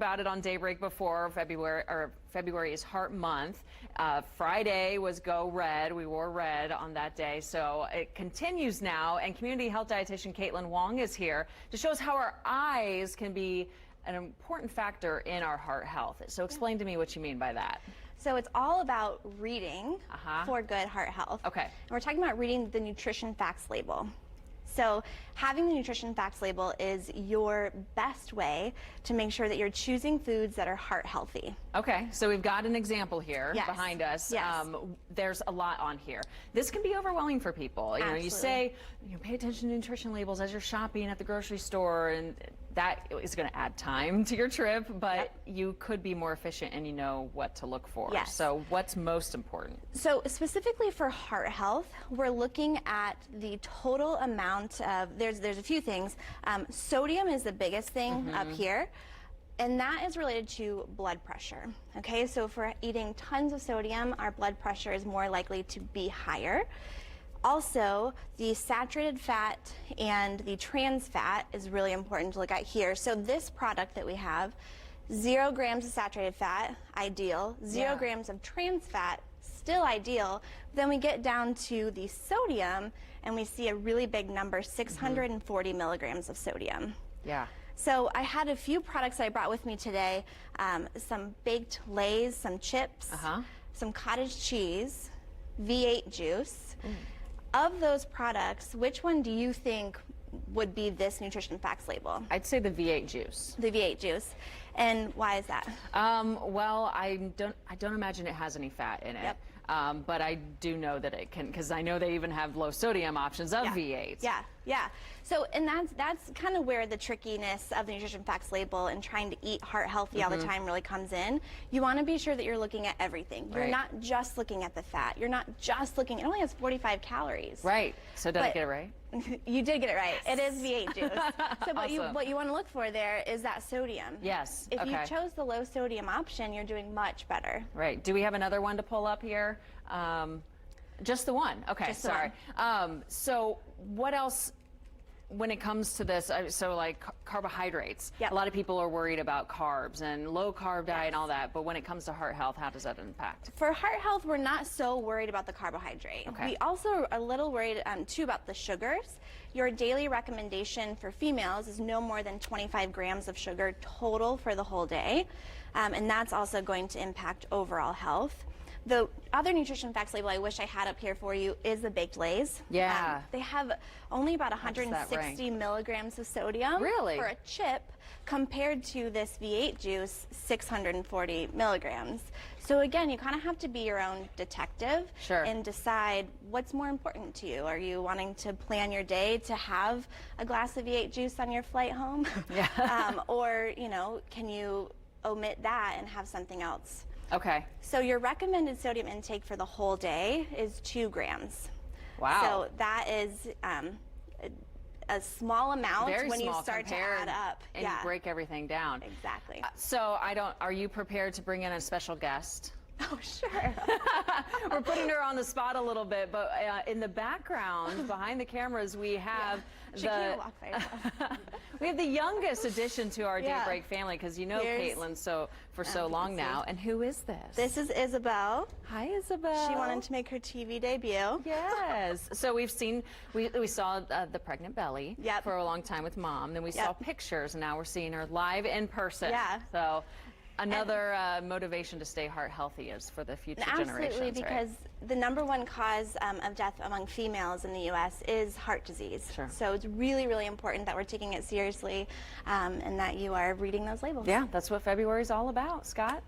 About it on Daybreak before. February is Heart Month. Friday was Go Red. We wore red on that day, so it continues now. And community health dietitian Caitlin Wong is here to show us how our eyes can be an important factor in our heart health. So explain to me what you mean by that. So it's all about reading for good heart health. Okay. And we're talking about reading the nutrition facts label. So having the nutrition facts label is your best way to make sure that you're choosing foods that are heart healthy. Okay, so we've got an example here behind us. Yes. There's a lot on here. This can be overwhelming for people. You know, you say, pay attention to nutrition labels as you're shopping at the grocery store, and that is going to add time to your trip, but you could be more efficient and you know what to look for. Yes. So what's most important? So specifically for heart health, we're looking at the total amount of, there's a few things. Sodium is the biggest thing up here, and that is related to blood pressure. Okay, so if we're eating tons of sodium, our blood pressure is more likely to be higher. Also, the saturated fat and the trans fat is really important to look at here. So this product that we have, 0 grams of saturated fat, ideal. 0 grams of trans fat, still ideal. Then we get down to the sodium and we see a really big number, 640 milligrams of sodium. Yeah. So I had a few products that I brought with me today, some baked Lay's, some chips, some cottage cheese, V8 juice. Of those products, which one do you think would be this nutrition facts label? I'd say the V8 juice. The V8 juice. And why is that? Well, I don't imagine it has any fat in it. But I do know that it can, because I know they even have low sodium options of V8. Yeah. So, and that's kind of where the trickiness of the nutrition facts label and trying to eat heart healthy all the time really comes in. You want to be sure that you're looking at everything. You're not just looking at the fat. You're not just looking, it only has 45 calories. Right. So did I get it right? You did get it right. It is V8 juice. So Awesome. what you want to look for there is that sodium. Yes. If you chose the low sodium option, you're doing much better. Right. Do we have another one to pull up here? Just the one. Okay. Just the sorry. So what else? When it comes to this, so like carbohydrates, a lot of people are worried about carbs and low carb diet and all that, but when it comes to heart health, how does that impact? For heart health, we're not so worried about the carbohydrate. We also are a little worried too about the sugars. Your daily recommendation for females is no more than 25 grams of sugar total for the whole day, and that's also going to impact overall health. The other nutrition facts label I wish I had up here for you is the baked Lay's. Yeah. They have only about 160 milligrams of sodium for a chip compared to this V8 juice, 640 milligrams. So again, you kind of have to be your own detective and decide what's more important to you. Are you wanting to plan your day to have a glass of V8 juice on your flight home? Or, you know, can you omit that and have something else? Okay. So your recommended sodium intake for the whole day is 2 grams. Wow. So that is a small amount when you start to add up. And break everything down. Exactly. So are you prepared to bring in a special guest? Oh, sure. We're putting her on the spot a little bit, but in the background, behind the cameras, we have we have the youngest addition to our Daybreak family, because you know Caitlin for so long now. And who is this? This is Isabel. Hi, Isabel. She wanted to make her TV debut. Yes. So we saw the pregnant belly for a long time with Mom. Then we saw pictures, and now we're seeing her live in person. So another motivation to stay heart healthy is for the future generations. Absolutely, because the #1 cause of death among females in the U.S. is heart disease. So it's really, really important that we're taking it seriously and that you are reading those labels. Yeah, that's what February is all about, Scott.